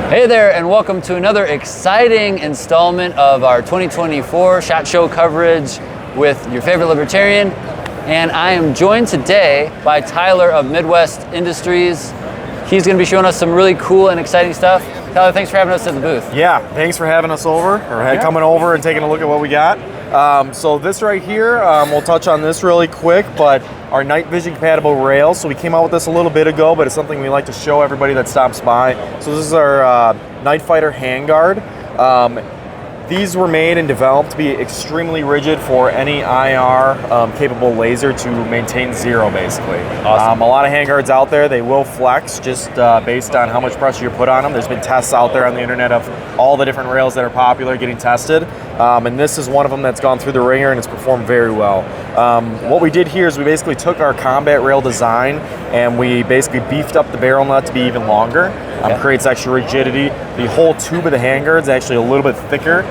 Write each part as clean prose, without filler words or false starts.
Hey there, and welcome to another exciting installment of our 2024 SHOT Show coverage with your favorite libertarian. And I am joined today by Tyler of Midwest Industries. He's going to be showing us some really cool and exciting stuff. Tyler, thanks for having us at the booth. Yeah, thanks for having us over, or coming over and taking a look at what we got. So this right here, we'll touch on this really quick, but our night vision compatible rails. So we came out with this a little bit ago, but it's something we like to show everybody that stops by. So this is our Night Fighter handguard. These were made and developed to be extremely rigid for any IR capable laser to maintain zero, basically. Awesome. A lot of handguards out there, they will flex just based on how much pressure you put on them. There's been tests out there on the internet of all the different rails that are popular getting tested. And this is one of them that's gone through the ringer and it's performed very well. What we did here is we basically took our combat rail design and we basically beefed up the barrel nut to be even longer. Creates extra rigidity. The whole tube of the handguard is actually a little bit thicker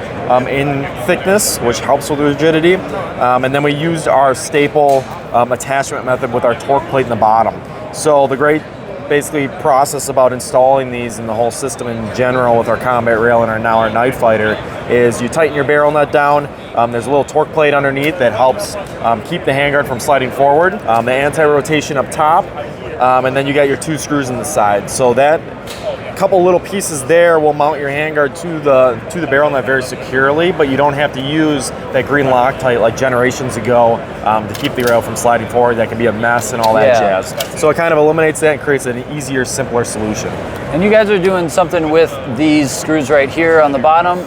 in thickness, which helps with the rigidity. And then we used our staple attachment method with our torque plate in the bottom. So the great basically process about installing these in the whole system in general with our combat rail and our Night Fighter is you tighten your barrel nut down. There's a little torque plate underneath that helps keep the handguard from sliding forward. The anti-rotation up top, and then you got your two screws in the side. So that couple little pieces there will mount your handguard to the barrel nut very securely, but you don't have to use that green Loctite like generations ago to keep the rail from sliding forward. That can be a mess and all that jazz. So it kind of eliminates that and creates an easier, simpler solution. And you guys are doing something with these screws right here on the bottom.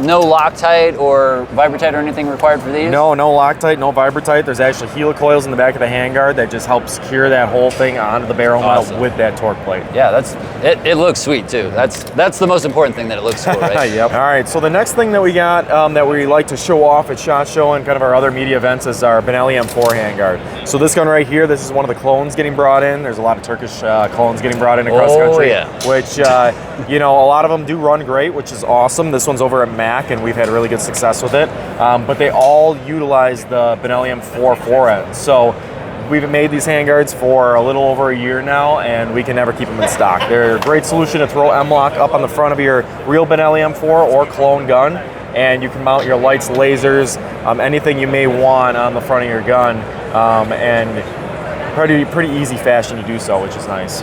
No Loctite or Vibratite or anything required for these? No Loctite, no Vibratite. There's actually helicoils in the back of the handguard that just help secure that whole thing onto the barrel nut with that torque plate. Yeah, it looks sweet too. That's the most important thing, that it looks cool, right? Yep. All right, so the next thing that we got that we like to show off at SHOT Show and kind of our other media events is our Benelli M4 handguard. So this gun right here, this is one of the clones getting brought in. There's a lot of Turkish clones getting brought in across the country, which you know, a lot of them do run great, which is awesome. This one's over at Mac, and we've had really good success with it. But they all utilize the Benelli M4 forend. So we've made these handguards for a little over a year now, and we can never keep them in stock. They're a great solution to throw M-LOK up on the front of your real Benelli M4 or clone gun, and you can mount your lights, lasers, anything you may want on the front of your gun, and pretty easy fashion to do so, which is nice.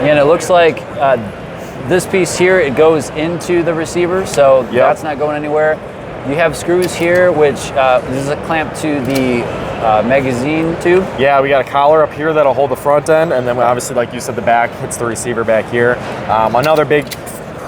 And it looks like this piece here, it goes into the receiver, so that's not going anywhere. You have screws here, which this is a clamp to the magazine tube. Yeah, we got a collar up here that'll hold the front end, and then obviously, like you said, the back hits the receiver back here. Another big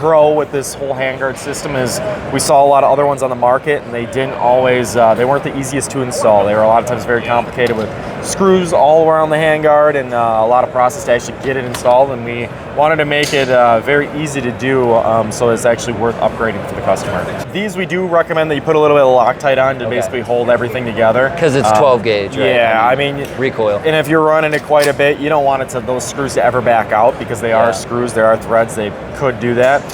pro with this whole handguard system is we saw a lot of other ones on the market, and they didn't always, they weren't the easiest to install. They were a lot of times very complicated with screws all around the handguard and a lot of process to actually get it installed, and we wanted to make it very easy to do, so it's actually worth upgrading for the customer. These we do recommend that you put a little bit of Loctite on to basically hold everything together. Because it's 12 gauge, right? Yeah, I mean, recoil. And if you're running it quite a bit, you don't want it to those screws to ever back out, because they are screws, there are threads, they could do that.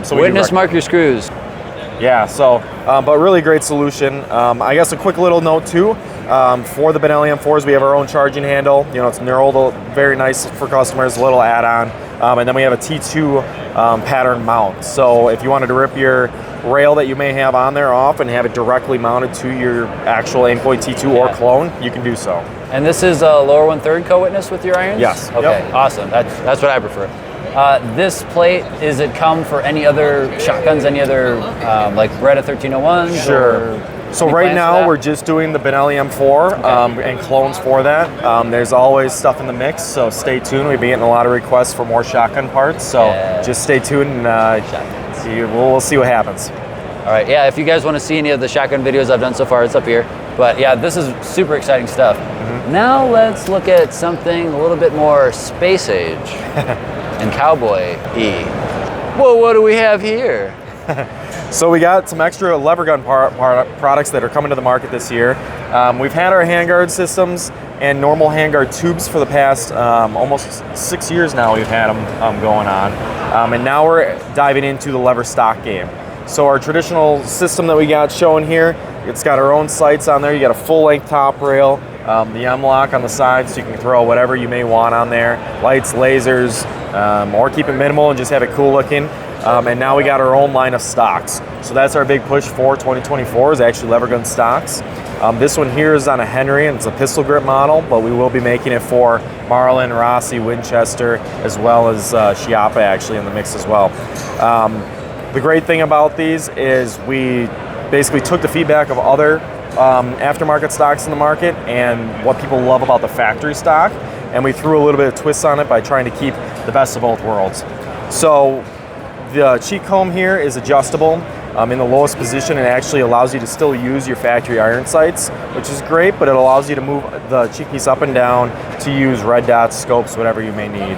So witness mark your screws. Yeah, so, but really great solution. I guess a quick little note too, for the Benelli M4s, we have our own charging handle. You know, it's knurled, very nice for customers, a little add-on. And then we have a T2 pattern mount. So if you wanted to rip your rail that you may have on there off and have it directly mounted to your actual Aimpoint T2 or clone, you can do so. And this is a lower 1/3 co-witness with your irons? Yes. Okay, awesome. That's what I prefer. This plate, is it come for any other shotguns, any other like Beretta 1301s? Sure. So right now we're just doing the Benelli M4 and clones for that. There's always stuff in the mix, so stay tuned. We've been getting a lot of requests for more shotgun parts, so just stay tuned and we'll see what happens. All right, yeah, if you guys want to see any of the shotgun videos I've done so far, it's up here. But yeah, this is super exciting stuff. Now let's look at something a little bit more space age and cowboy-y. Well, what do we have here? So we got some extra lever gun products that are coming to the market this year. We've had our handguard systems and normal handguard tubes for the past almost 6 years now. We've had them going on, and now we're diving into the lever stock game. So our traditional system that we got shown here, it's got our own sights on there. You got a full-length top rail, the M-LOK on the side, so you can throw whatever you may want on there. Lights, lasers, or keep it minimal and just have it cool looking. And now we got our own line of stocks. So that's our big push for 2024 is actually lever gun stocks. This one here is on a Henry and it's a pistol grip model, but we will be making it for Marlin, Rossi, Winchester, as well as Chiappa actually in the mix as well. The great thing about these is we basically took the feedback of other aftermarket stocks in the market and what people love about the factory stock, and we threw a little bit of twist on it by trying to keep the best of both worlds. So the cheek comb here is adjustable in the lowest position. It actually allows you to still use your factory iron sights, which is great, but it allows you to move the cheek piece up and down to use red dots, scopes, whatever you may need.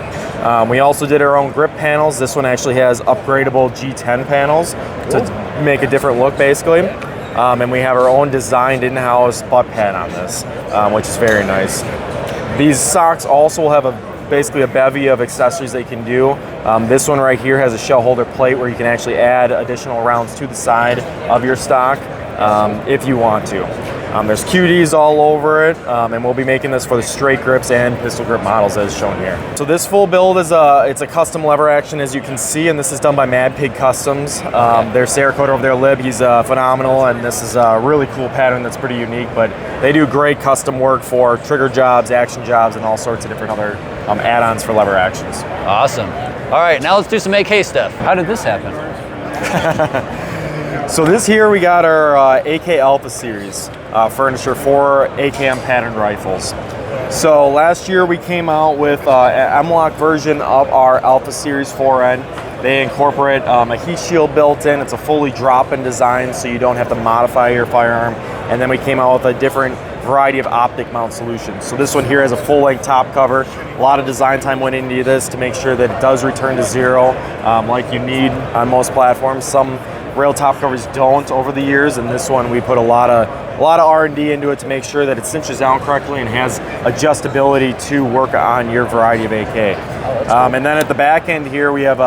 We also did our own grip panels. This one actually has upgradable G10 panels to make a different look basically. And we have our own designed in-house butt pad on this, which is very nice. These socks also have basically a bevy of accessories they can do. This one right here has a shell holder plate where you can actually add additional rounds to the side of your stock if you want to. There's QDs all over it, and we'll be making this for the straight grips and pistol grip models as shown here. So this full build is it's a custom lever action, as you can see, and this is done by Mad Pig Customs. Their Cerakote over their lib, he's phenomenal, and this is a really cool pattern that's pretty unique, but they do great custom work for trigger jobs, action jobs, and all sorts of different other add-ons for lever actions. Awesome. All right, now let's do some AK stuff. How did this happen? So this here, we got our AK Alpha series furniture for AKM patterned rifles. So last year we came out with an M-LOK version of our Alpha Series 4N. They incorporate a heat shield built in. It's a fully drop-in design, so you don't have to modify your firearm. And then we came out with a different variety of optic mount solutions. So this one here has a full-length top cover. A lot of design time went into this to make sure that it does return to zero, like you need on most platforms. Some rail top covers don't over the years, and this one we put a lot of R&D into it to make sure that it cinches down correctly and has adjustability to work on your variety of AK. And then at the back end here we have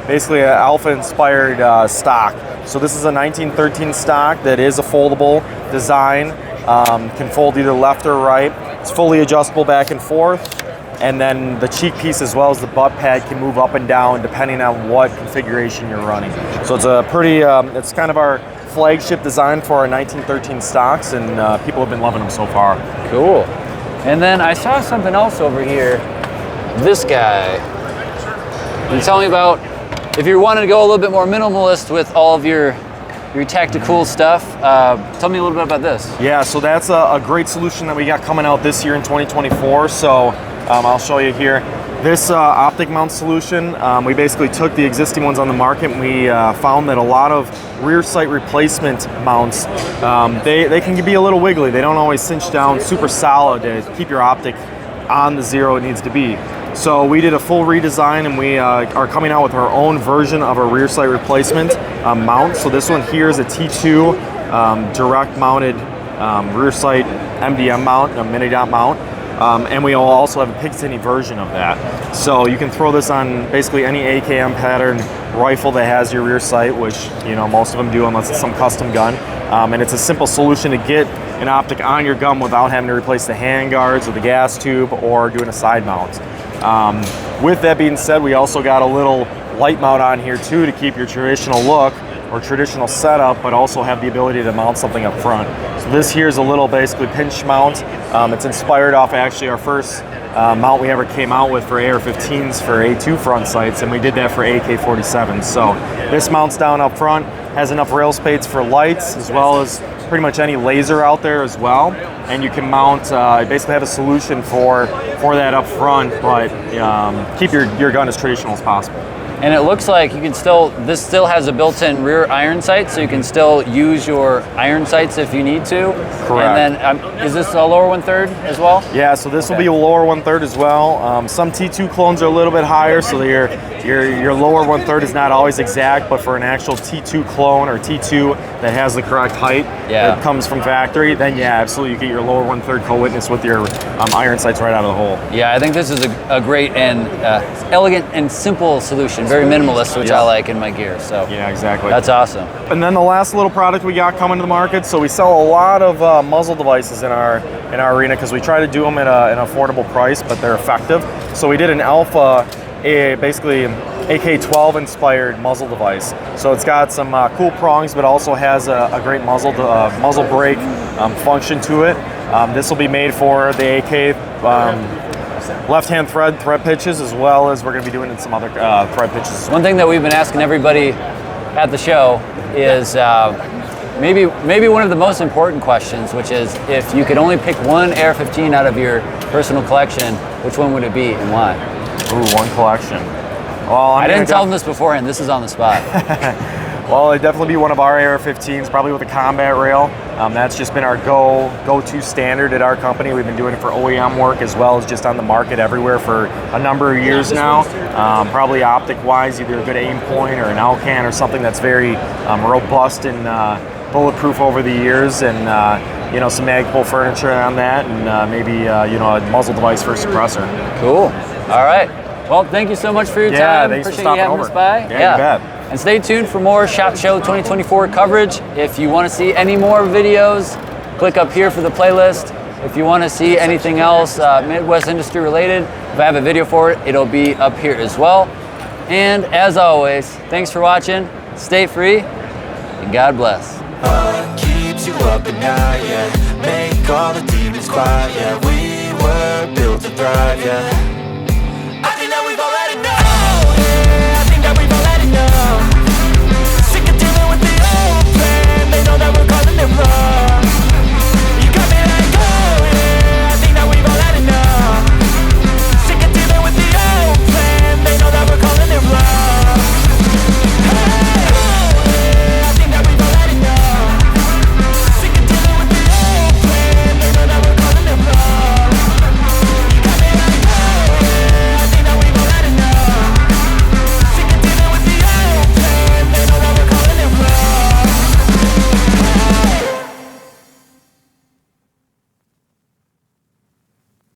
basically an Alpha-inspired stock. So this is a 1913 stock that is a foldable design, can fold either left or right. It's fully adjustable back and forth. And then the cheek piece as well as the butt pad can move up and down depending on what configuration you're running. So it's a pretty, it's kind of our flagship design for our 1913 stocks, and people have been loving them so far. Cool. And then I saw something else over here. This guy. Can you tell me about, if you wanted to go a little bit more minimalist with all of your tactical stuff, tell me a little bit about this. Yeah, so that's a great solution that we got coming out this year in 2024. So I'll show you here. This optic mount solution, we basically took the existing ones on the market and we found that a lot of rear sight replacement mounts, they can be a little wiggly. They don't always cinch down super solid to keep your optic on the zero it needs to be. So we did a full redesign, and we are coming out with our own version of a rear sight replacement mount. So this one here is a T2 direct mounted rear sight MDM mount, a mini dot mount. And we will also have a Picatinny version of that. So you can throw this on basically any AKM pattern rifle that has your rear sight, which most of them do unless it's some custom gun. And it's a simple solution to get an optic on your gun without having to replace the hand guards or the gas tube or doing a side mount. With that being said, we also got a little light mount on here too to keep your traditional look or traditional setup, but also have the ability to mount something up front. So this here is a little basically pinch mount. It's inspired off actually our first mount we ever came out with for AR-15s for A2 front sights, and we did that for AK-47s. So this mounts down up front, has enough rail space for lights as well as pretty much any laser out there as well. And you can mount, basically have a solution for that up front, but keep your gun as traditional as possible. And it looks like you can this still has a built-in rear iron sight, so you can still use your iron sights if you need to. Correct. And then, is this a lower 1/3 as well? Yeah, so this will be a lower 1/3 as well. Some T2 clones are a little bit higher, so your lower 1/3 is not always exact, but for an actual T2 clone or T2 that has the correct height that comes from factory, then yeah, absolutely, you get your lower 1/3 co-witness with your iron sights right out of the hole. Yeah, I think this is a great and elegant and simple solution. Very minimalist, which I like in my gear. So yeah, exactly. That's awesome. And then the last little product we got coming to the market. So we sell a lot of muzzle devices in our arena because we try to do them at an affordable price, but they're effective. So we did an Alpha basically AK-12 inspired muzzle device. So it's got some cool prongs, but also has a great muzzle brake function to it. This will be made for the AK left-hand thread pitches, as well as we're going to be doing some other thread pitches. One thing that we've been asking everybody at the show is maybe one of the most important questions, which is if you could only pick one AR-15 out of your personal collection, which one would it be and why? Ooh, one collection. Well, I didn't tell them this beforehand. This is on the spot. Well, it'd definitely be one of our AR-15s, probably with a combat rail. That's just been our go-to standard at our company. We've been doing it for OEM work as well as just on the market everywhere for a number of years now. Probably optic-wise, either a good aim point or an Alcan or something that's very robust and bulletproof over the years, and you know, some Magpul furniture on that, and maybe you know, a muzzle device for a suppressor. Cool. All right. Well, thank you so much for your time. Thanks Appreciate for you having stopping us over. by. Yeah, you bet. And stay tuned for more SHOT Show 2024 coverage. If you want to see any more videos, click up here for the playlist. If you want to see anything else Midwest industry related, if I have a video for it, it'll be up here as well. And as always, thanks for watching. Stay free, and God bless. Keeps you up at night, yeah. Make all the demons quiet, yeah. We were built to thrive, yeah.